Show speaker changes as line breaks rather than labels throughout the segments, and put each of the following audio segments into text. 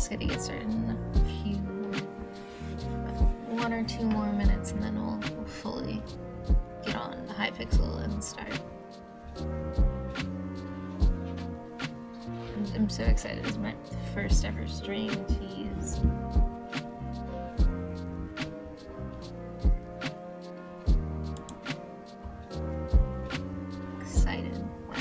just gotta get started in a few, 1 or 2 more minutes, and then we'll fully get on Hypixel and start. I'm so excited. It's my first ever stream. Jeez. Excited. Wow.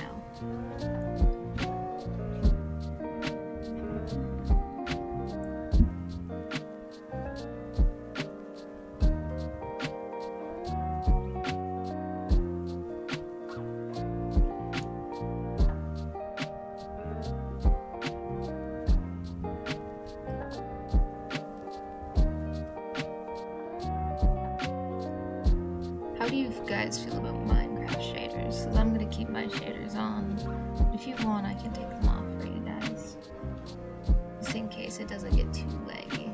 How do you guys feel about Minecraft shaders? Because I'm gonna keep my shaders on. If you want, I can take them off for you guys. Just in case it doesn't get too laggy.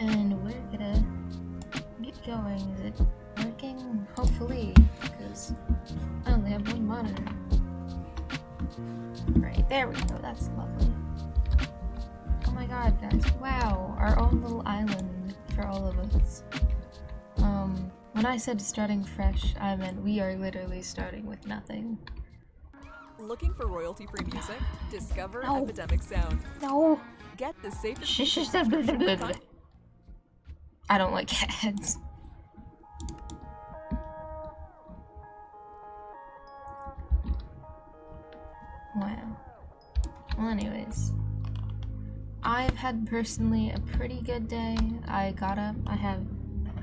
And we're gonna get going. Is it working? Hopefully, because I only have one monitor. Right, there we go. That's lovely. Oh my god, guys. Wow, our own little island for all of us. When I said starting fresh, I meant we are literally starting with nothing.
Looking for royalty-free music? Discover
No.
Epidemic Sound.
No!
Get the safest
Shush,
music
shush,
subscription with con-
I don't like ads. Wow. Well, anyways. I've had personally a pretty good day. I got up, I have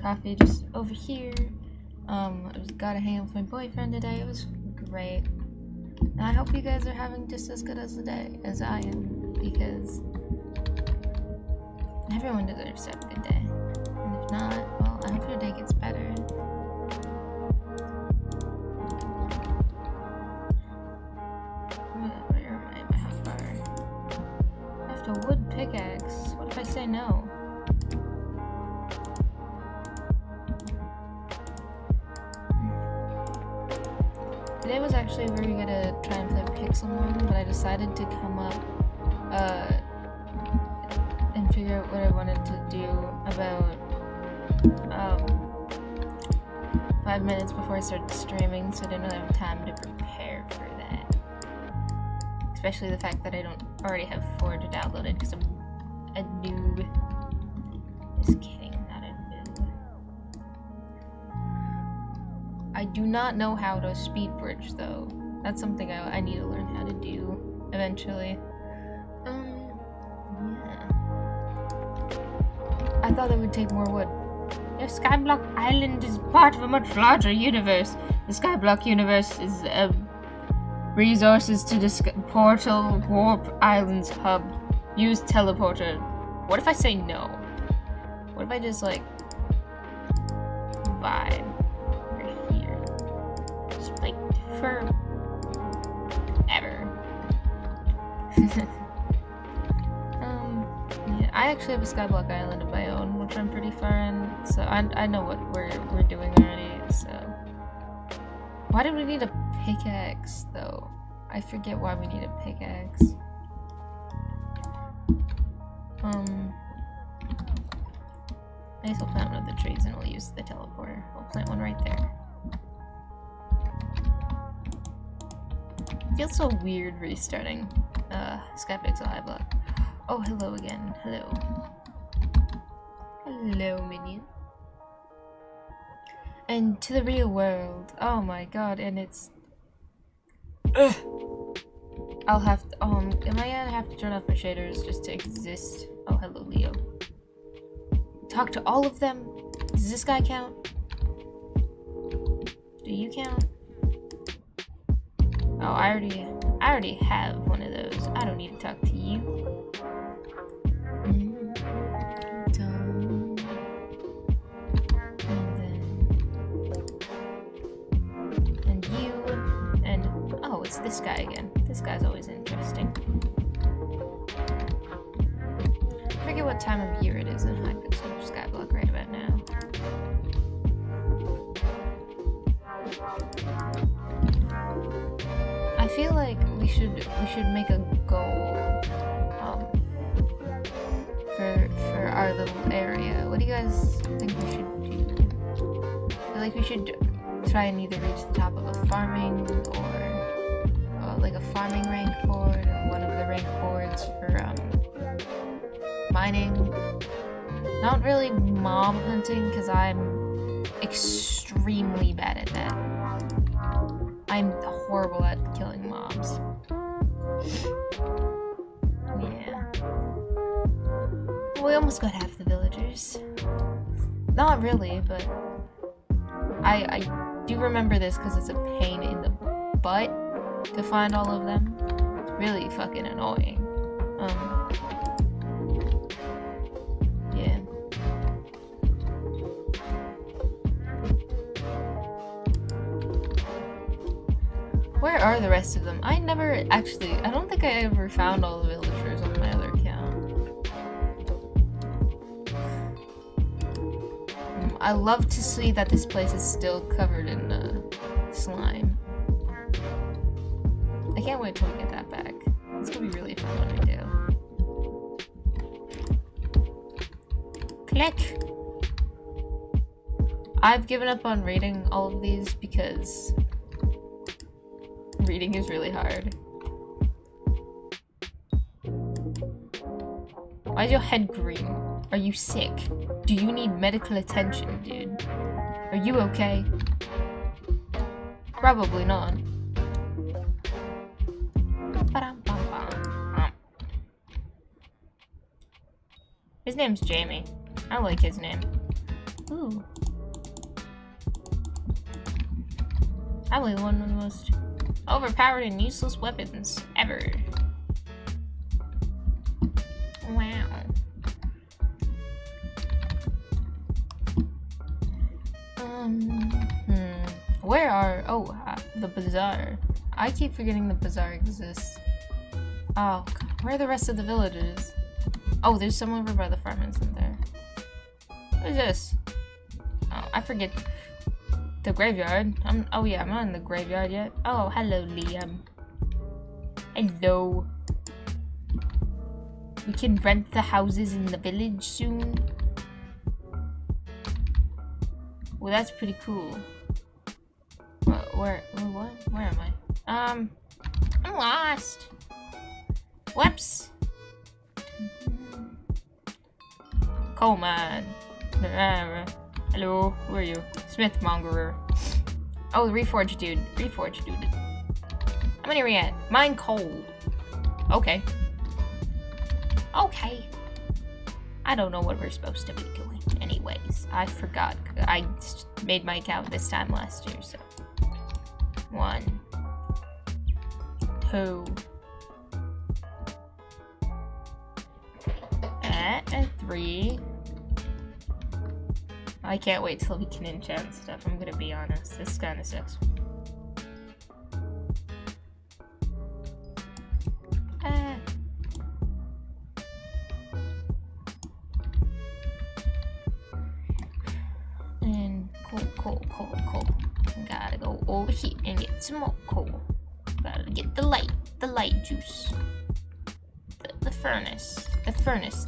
coffee just over here. I got to hang out with my boyfriend today. It was great. And I hope you guys are having just as good as the day as I am, because everyone deserves to have a good day. And if not, well, I hope your day gets better. Where am I? How far? I have to wood pickaxe. What if I say no? Today was actually very good to try and play Pixelmon, but I decided to come up and figure out what I wanted to do about 5 minutes before I started streaming, so I didn't really have time to prepare for that. Especially the fact that I don't already have Forge downloaded because I'm a noob. Just kidding, not a noob. I do not know how to speed bridge though. That's something I need to learn how to do eventually. Yeah. I thought it would take more wood. Your Skyblock Island is part of a much larger universe. The Skyblock universe is resources to the Portal Warp Islands hub. Use teleporter. What if I say no? What if I just like vibe right here? Just like for ever. Yeah, I actually have a Skyblock Island of my own, which I'm pretty far in, so I know what we're doing already, so. Why do we need a pickaxe, though? I forget why we need a pickaxe. I guess we'll plant one of the trees and we'll use the teleporter. We'll plant one right there. Feels so weird restarting Skypixel High Block. Oh, hello again. Hello. Hello, minion. And to the real world. Oh my god, and it's... Ugh. I'll have to... am I gonna have to turn off my shaders just to exist? Oh, hello, Leo. Talk to all of them? Does this guy count? Do you count? Oh, I already have one of those. I don't need to talk to you. this guy again. This guy's always interesting. I forget what time of year it is in Hypixel Skyblock right about now. I feel like we should make a goal for our little area. What do you guys think we should do? I feel like we should try and either reach the top of a farming or like a farming rank board or one of the rank boards for mining. Not really mob hunting because I'm extremely bad at that. I'm horrible at killing mobs. Yeah. We almost got half the villagers. Not really, but I do remember this because it's a pain in the butt to find all of them. It's really fucking annoying. Yeah. Where are the rest of them? I don't think I ever found all the villagers on my other account. I love to see that this place is still covered in slime. I can't wait till we get that back. It's gonna be really fun when we do. Click! I've given up on rating all of these because reading is really hard. Why is your head green? Are you sick? Do you need medical attention, dude? Are you okay? Probably not. His name's Jamie. I like his name. Ooh. Probably one of the most overpowered and useless weapons ever. Wow. Where are... the bazaar. I keep forgetting the bazaar exists. Oh, God. Where are the rest of the villagers? Oh, there's some over by the farm, isn't there? What is this? Oh, I forget. The graveyard. Oh yeah, I'm not in the graveyard yet. Oh, hello, Liam. Hello. We can rent the houses in the village soon. Well, that's pretty cool. Where am I? I'm lost. Whoops. Coleman. Hello, who are you? Smithmongerer. Oh, the Reforged dude. Reforged dude. How many are we at? Mine coal. Okay. Okay. I don't know what we're supposed to be doing. Anyways, I forgot. I made my account this time last year, so. 1, 2. And 3. I can't wait till we can enchant stuff, I'm gonna be honest. This kinda sucks. And coal. Gotta go over here and get some more coal. Gotta get the light juice. The furnace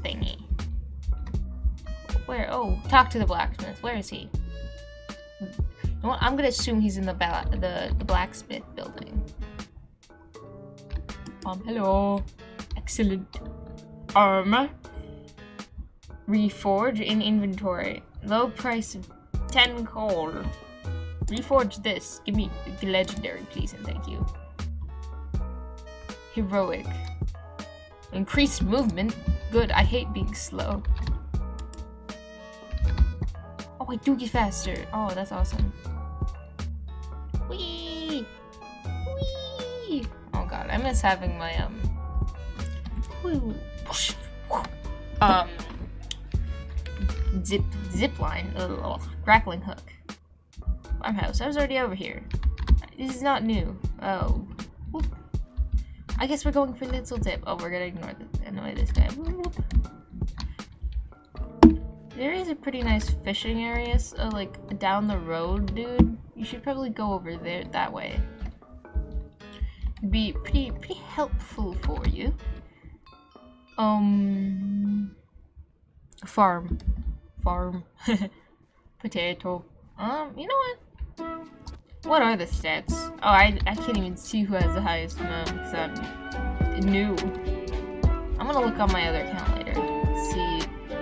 thingy. Where? Oh, talk to the blacksmith. Where is he? You know what? I'm gonna assume he's in the blacksmith building. Hello. Excellent. Reforge in inventory. Low price of 10 coal. Reforge this. Give me the legendary, please, and thank you. Heroic. Increased movement. Good. I hate being slow. Oh, I do get faster. Oh, that's awesome. Whee! Whee! Oh god, I miss having my zip line, grappling hook. Farmhouse. I was already over here. This is not new. Oh. Whoop. I guess we're going for Little Dip. Oh, we're gonna annoy this guy. There is a pretty nice fishing area, so, like, down the road, dude. You should probably go over there, that way. It'd be pretty helpful for you. Farm. Potato. You know what? What are the stats? Oh, I can't even see who has the highest amount because I'm new. I'm gonna look on my other account later.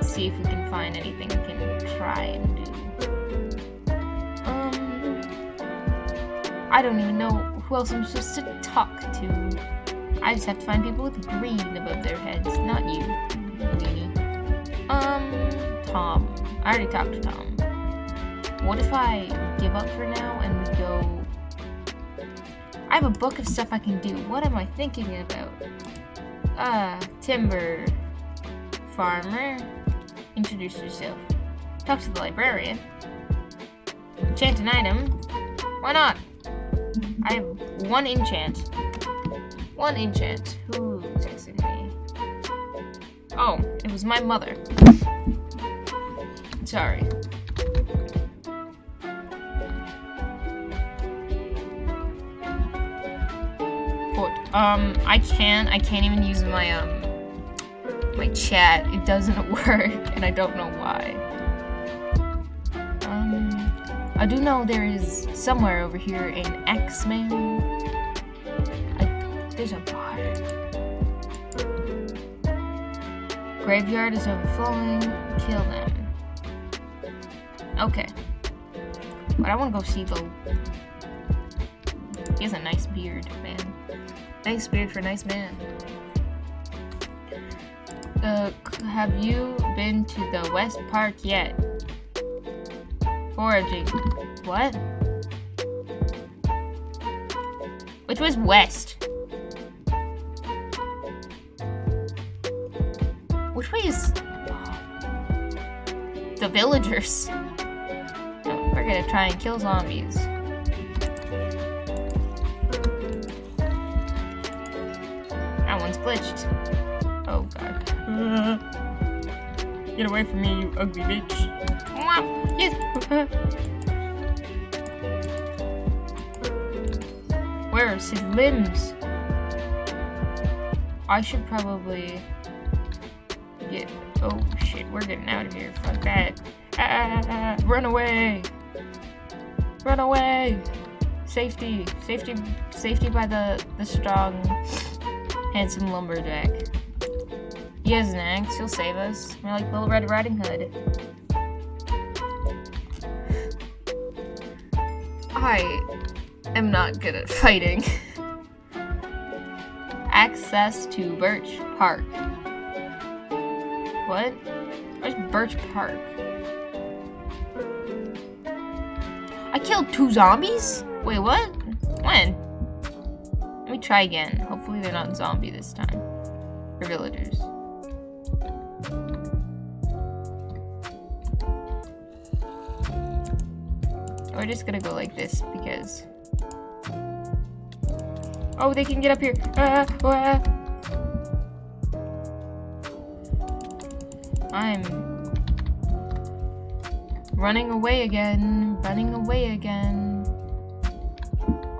See if we can find anything we can try and do. I don't even know who else I'm supposed to talk to. I just have to find people with green above their heads, not you. Weenie. Tom. I already talked to Tom. What if I give up for now and we go... I have a book of stuff I can do. What am I thinking about? Timber. Farmer. Introduce yourself. Talk to the librarian. Enchant an item. Why not? I have 1 enchant. 1 enchant. Who texted me? Oh, it was my mother. Sorry. I can't even use my my chat. It doesn't work, and I don't know why. I do know there is somewhere over here an X-Man. There's a bar. Graveyard is overflowing. Kill them. Okay. But I want to go see the... He has a nice beard, man. Nice beard for a nice man. Have you been to the West Park yet? Foraging. What? Which was west? Which way is... The villagers? No, we're gonna try and kill zombies. That one's glitched. Oh god. Get away from me, you ugly bitch. Yes! Where's his limbs? I should probably get... Oh shit, we're getting out of here. Fuck that. Run away! Run away! Safety. Safety by the strong, handsome lumberjack. He has an axe, he'll save us. We're like Little Red Riding Hood. I am not good at fighting. Access to Birch Park. What? Where's Birch Park? I killed 2 zombies? Wait, what? When? Let me try again. Hopefully they're not zombie this time. Or villagers. We're just gonna go like this because... Oh, they can get up here. I'm running away again.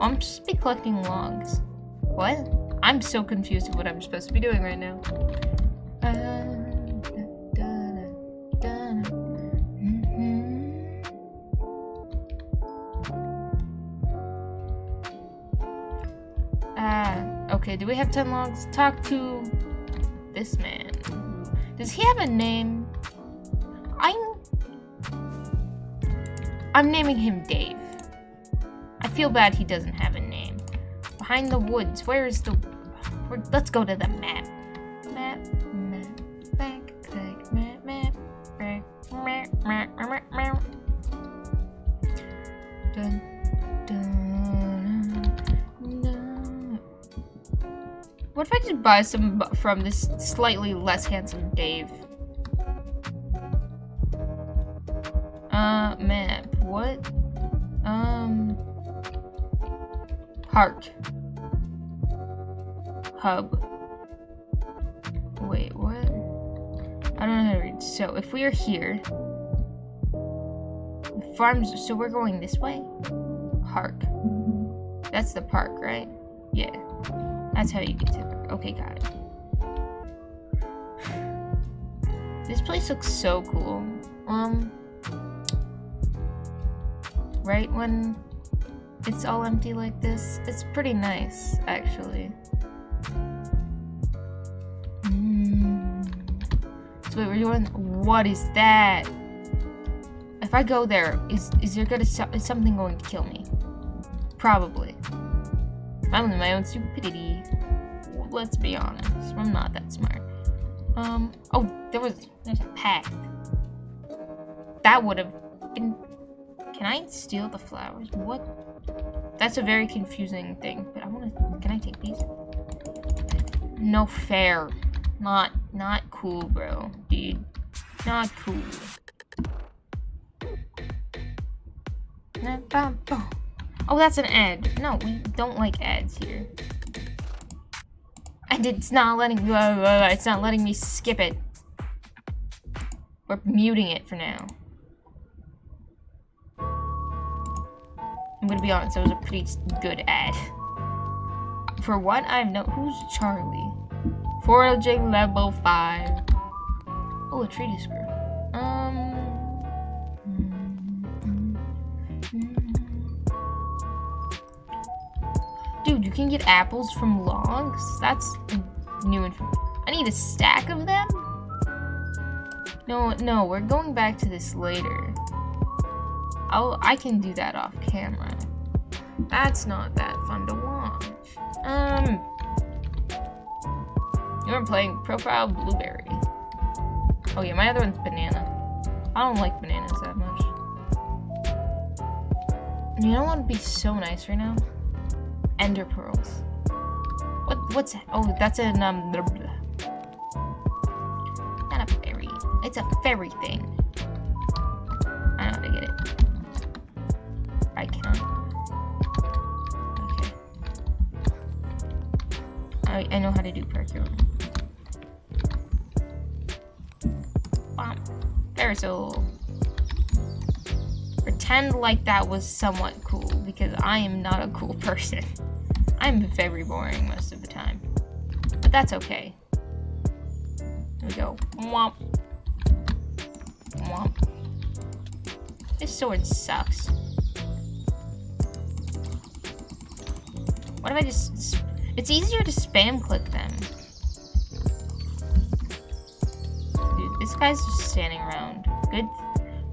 I'm supposed to be collecting logs. What? I'm so confused with what I'm supposed to be doing right now. Okay, do we have 10 logs? Talk to this man. Does he have a name? I'm naming him Dave. I feel bad he doesn't have a name. Behind the woods. Where is the... Let's go to the map. Map. Dun, dun, dun. What if I just buy some from this slightly less handsome Dave? Map. What? Heart. hub. Wait, what? I don't know how to read. So if we are here, farms. So we're going this way. Park. That's the park, right? Yeah. That's how you get to the park. Okay, got it. This place looks so cool. Right when it's all empty like this, it's pretty nice, actually. So wait, we're doing. What is that? If I go there, is something going to kill me? Probably. I'm in my own stupidity. Let's be honest, I'm not that smart. Oh, there's a path. That would have been. Can I steal the flowers? What? That's a very confusing thing. But I want to. Can I take these? No fair. Not cool, bro. Dude, not cool. Oh, that's an ad. No, we don't like ads here. And it's not letting me skip it. We're muting it for now. I'm gonna be honest, that was a pretty good ad. For what I know, who's Charlie? 4LJ level 5. Oh, a tree disc grew. Dude, you can get apples from logs? That's new information. I need a stack of them? No, we're going back to this later. I can do that off camera. That's not that fun to watch. You're playing Profile Blueberry. Oh yeah, my other one's Banana. I don't like bananas that much. You know what would be so nice right now? Ender pearls. What's that? Oh, that's an not a fairy. It's a fairy thing. I know how to get it. I cannot. Okay. I know how to do parkour. Parasol. Pretend like that was somewhat cool, because I am not a cool person. I'm very boring most of the time. But that's okay. There we go. Womp. Womp. This sword sucks. What if I just... It's easier to spam click them. Dude, this guy's just standing around.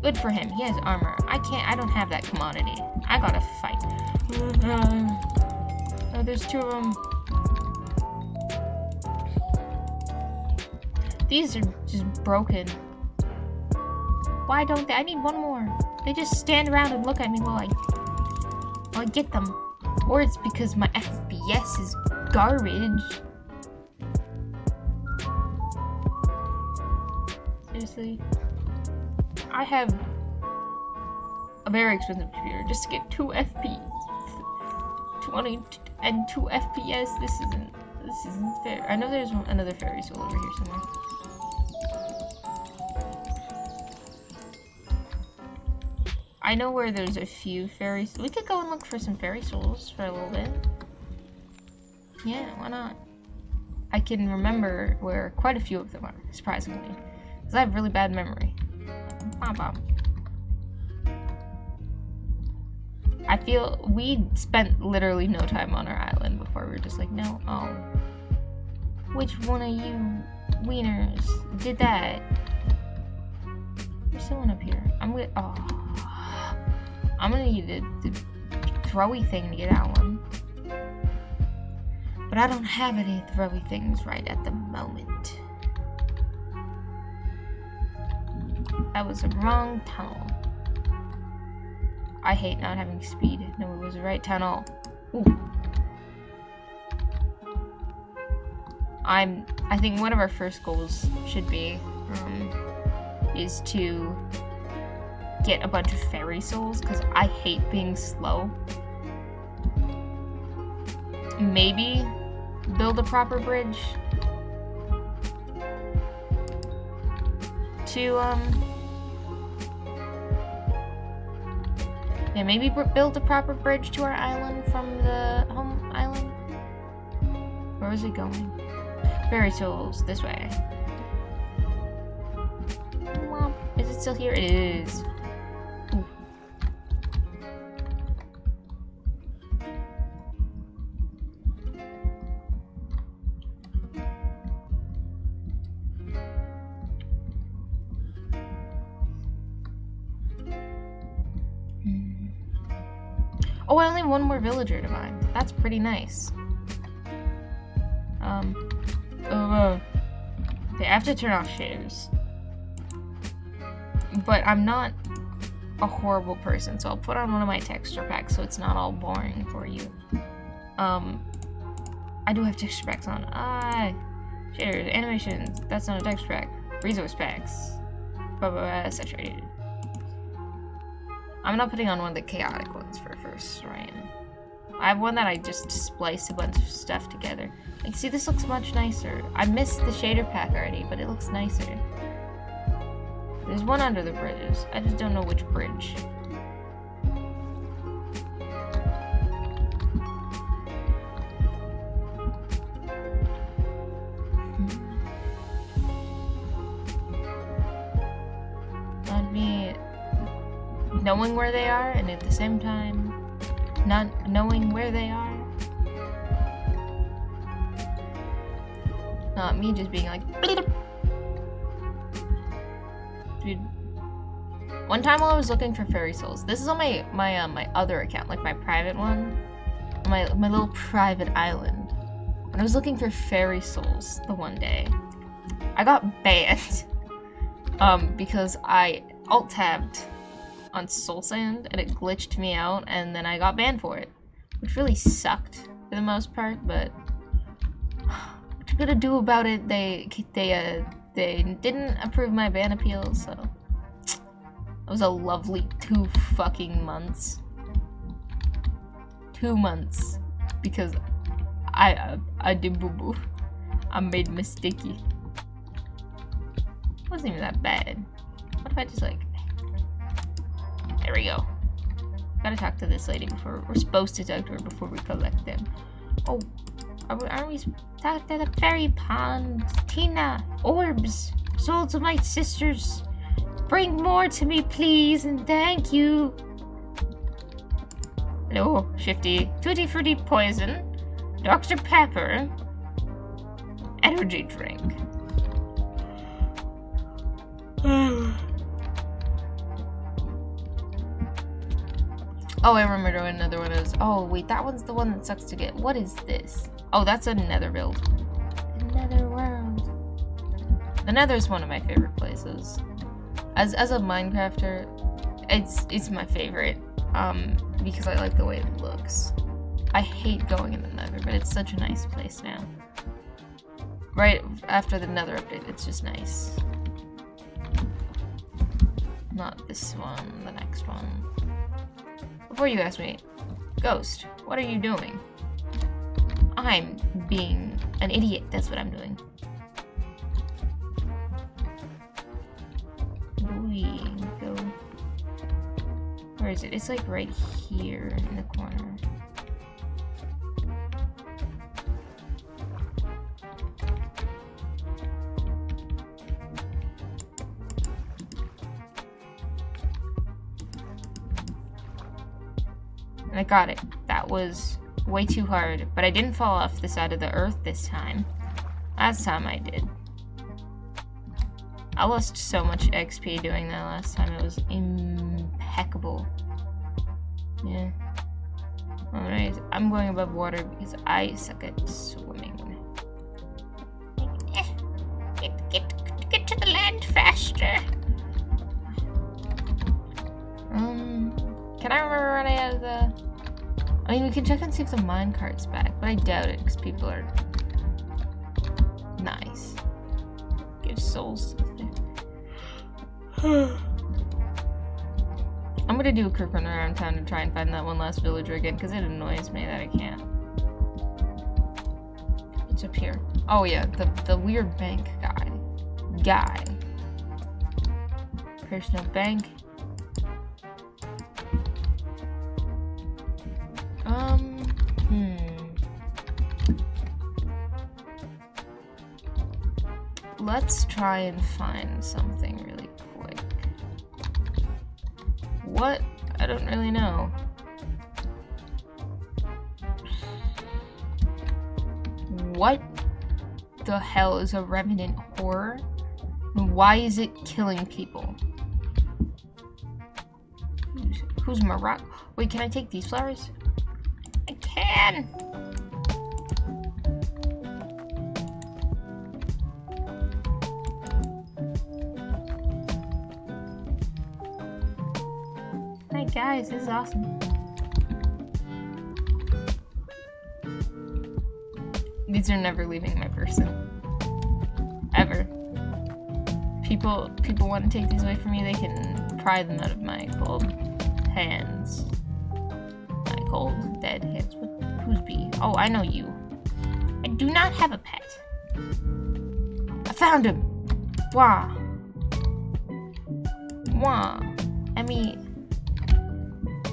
Good for him. He has armor. I don't have that commodity. I gotta fight. Oh, there's two of them. These are just broken. Why don't they? I need one more. They just stand around and look at me while I get them. Or it's because my FPS is garbage. Seriously. I have a very expensive computer just to get 2 FPS. 20 and 2 FPS. This isn't fair. I know there's another fairy soul over here somewhere. I know where there's a few fairies. We could go and look for some fairy souls for a little bit. Yeah, why not? I can remember where quite a few of them are, surprisingly. Because I have really bad memory. I feel we spent literally no time on our island before we were just like, no, oh. Which one of you wieners did that? There's someone up here. I'm gonna need the throwy thing to get that one. But I don't have any throwy things right at the moment. That was the wrong tunnel. I hate not having speed. No, it was the right tunnel. Ooh. I think one of our first goals should be is to get a bunch of fairy souls, because I hate being slow. Maybe build a proper bridge to, yeah, maybe build a proper bridge to our island from the home island? Where is it going? Fairy souls, this way. Mom, is it still here? It is. Ooh. Oh, I only have one more villager to mine. That's pretty nice. Okay, I have to turn off shaders. But I'm not a horrible person, so I'll put on one of my texture packs so it's not all boring for you. I do have texture packs on. Shaders, animations, that's not a texture pack. Resource packs. Saturated. I'm not putting on one of the chaotic ones for first run. I have one that I just splice a bunch of stuff together. Like, see, this looks much nicer. I missed the shader pack already, but it looks nicer. There's one under the bridges. I just don't know which bridge. Not me knowing where they are, and at the same time, not knowing where they are. Not me just being like, dude. One time while I was looking for fairy souls, this is on my other account, like my private one, my little private island. When I was looking for fairy souls the one day, I got banned because I alt-tabbed on soul sand and it glitched me out, and then I got banned for it, which really sucked for the most part. But what you gonna do about it? They didn't approve my ban appeal, so it was a lovely 2 fucking months. 2 months because I did boo boo. I made mistakey. It wasn't even that bad. What if I just like? There we go. Gotta talk to this lady before we're supposed to talk to her before we collect them. Oh, aren't we talking to the fairy pond? Tina, orbs, souls of my sisters, bring more to me, please, and thank you. Hello, Shifty. Tutti Frutti poison, Dr. Pepper, energy drink. Oh, I remember another one is. Oh, wait, that one's the one that sucks to get. What is this? Oh, that's a nether build. Another world. The nether is one of my favorite places. As a Minecrafter, it's my favorite. Because I like the way it looks. I hate going in the nether, but it's such a nice place now. Right after the nether update, it's just nice. Not this one, the next one. Before you ask me, Ghost, what are you doing? I'm being an idiot, that's what I'm doing. We go. Where is it? It's like right here in the corner. And I got it. That was way too hard, but I didn't fall off the side of the earth this time. Last time I did. I lost so much XP doing that last time. It was impeccable. Yeah. Alright, I'm going above water because I suck at swimming. Get to the land faster. Can I remember when I had the... I mean, we can check and see if the minecart's back, but I doubt it because people are nice. Give souls to the... I'm gonna do a quick run around town to try and find that one last villager again because it annoys me that I can't. What's up here? Oh yeah, the weird bank guy. Personal bank. Let's try and find something really quick. What? I don't really know. What the hell is a revenant horror? And why is it killing people? Who's Morocco? Wait, can I take these flowers? I can! Hi guys, this is awesome. These are never leaving my person. Ever. People want to take these away from me, they can pry them out of my cold hands. My cold, dead hands. Who's B? Oh, I know you. I do not have a pet. I found him! Wah. Wah. I mean,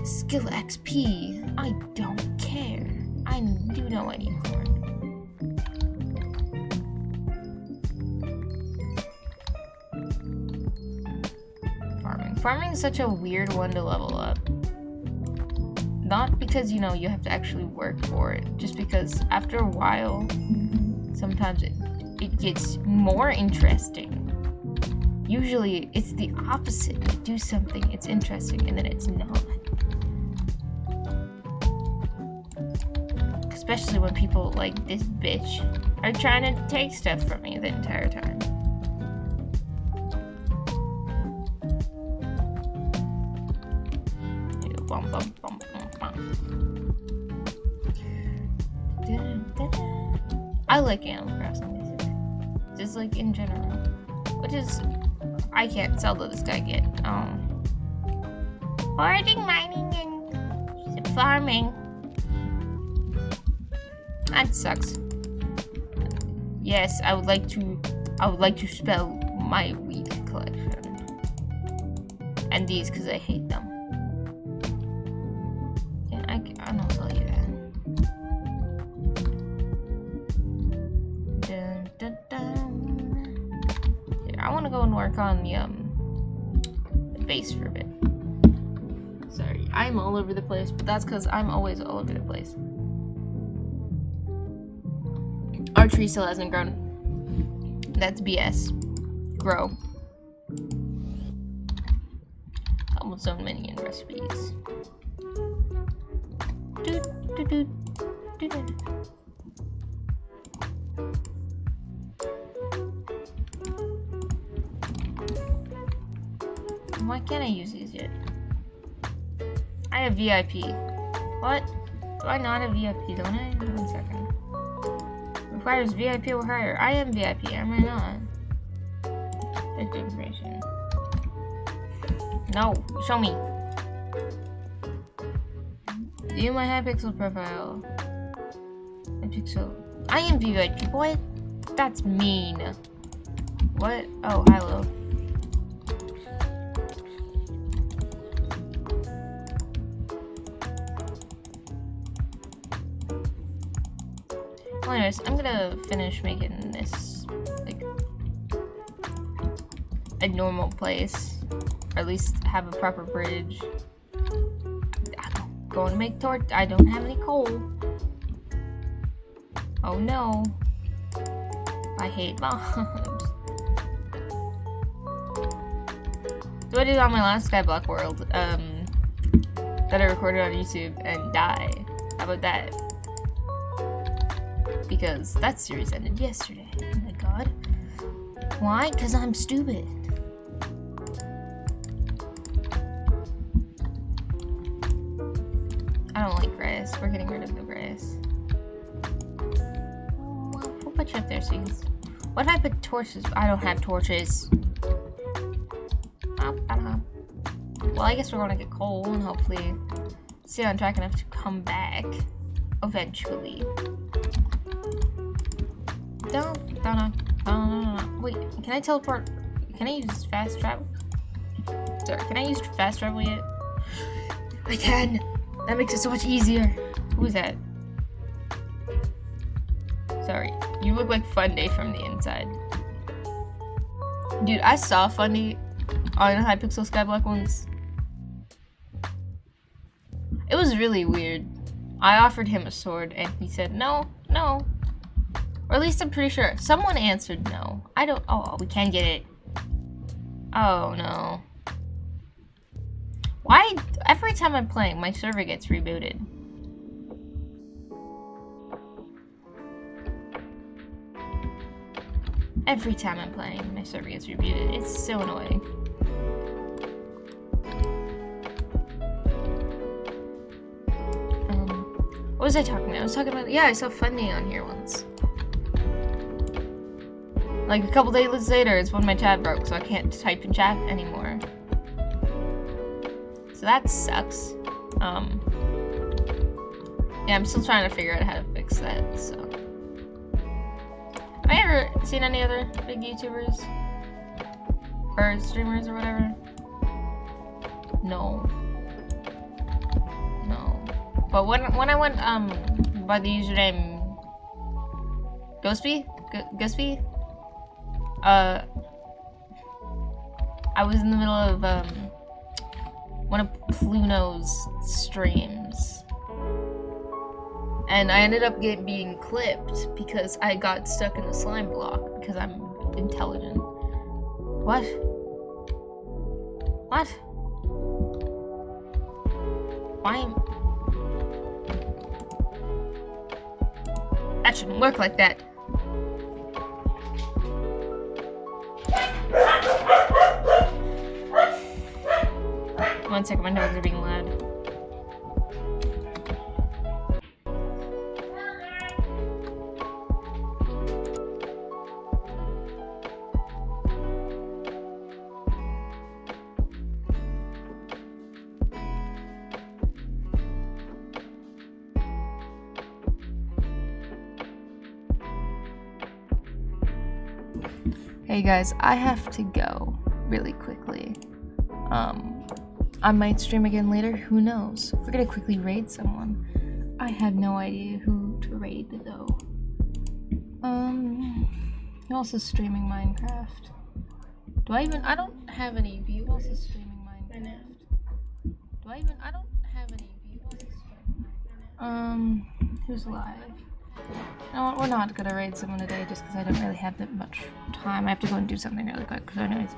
skill XP. I don't care. I do know I need corn. Farming is such a weird one to level up. Not because, you know, you have to actually work for it, just because after a while, sometimes it gets more interesting. Usually, it's the opposite. You do something, it's interesting, and then it's not. Especially when people like this bitch are trying to take stuff from me the entire time. I like Animal Crossing music, just like in general, which is I can't sell to this guy yet. Foraging, mining, and farming. That sucks. Yes, I would like to spell my wheat collection and these because I hate them. I don't tell you that. Dun, dun, dun. Here, I want to go and work on the base for a bit. Sorry, I'm all over the place, but that's because I'm always all over the place. Our tree still hasn't grown. That's BS. Grow. Almost so many in recipes. Why can't I use these yet? I have VIP. What? Do I not have VIP, don't I? 1 second. Requires VIP or higher. I am VIP, am I not? There's information. No, show me. View my Hypixel profile. Hypixel. I am VIP. What? That's mean. What? Oh, hello. Well, anyways, I'm gonna finish making this like a normal place, or at least have a proper bridge. I'm going to make torch. I don't have any coal. Oh no! I hate mobs. So I did on my last Skyblock world, that I recorded on YouTube and die. How about that? Because that series ended yesterday. Oh my god. Why? Because I'm stupid. I don't like grass. We're getting rid of the grass. We'll put you up there so you can... What if I put torches? I don't have torches. Well, I guess we're gonna get coal and hopefully stay on track enough to come back eventually. Wait, can I teleport? Can I use fast travel? Sorry, can I use fast travel yet? I can! That makes it so much easier. Who is that? Sorry, you look like Fun Day from the inside. Dude, I saw Funny on Hypixel Skyblock once. It was really weird. I offered him a sword and he said no, no. Or at least I'm pretty sure. Someone answered no. I don't, oh, we can't get it. Oh no. Why, every time I'm playing, my server gets rebooted. Every time I'm playing, my server gets rebooted. It's so annoying. What was I talking about? I was talking about, yeah, I saw Funny on here once. Like a couple days later, it's when my chat broke, so I can't type in chat anymore. So that sucks. Yeah, I'm still trying to figure out how to fix that, so. Have I ever seen any other big YouTubers? Or streamers or whatever? No. No. But when I went, by the username Ghostby? Ghostby? I was in the middle of, one of Pluno's streams. And I ended up being clipped because I got stuck in a slime block because I'm intelligent. What? What? Why? That shouldn't work like that. One second, my dogs are being loud. Hey guys, I have to go really quickly. I might stream again later, who knows? We're gonna quickly raid someone. I have no idea who to raid though. I'm also streaming Minecraft. I don't have any viewers. Also streaming Minecraft. I don't have any viewers. Who's live? You know what, we're not gonna raid someone today just because I don't really have that much time. I have to go and do something really quick, so anyways.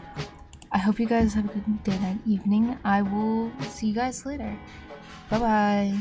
I hope you guys have a good day, night, evening. I will see you guys later. Bye-bye.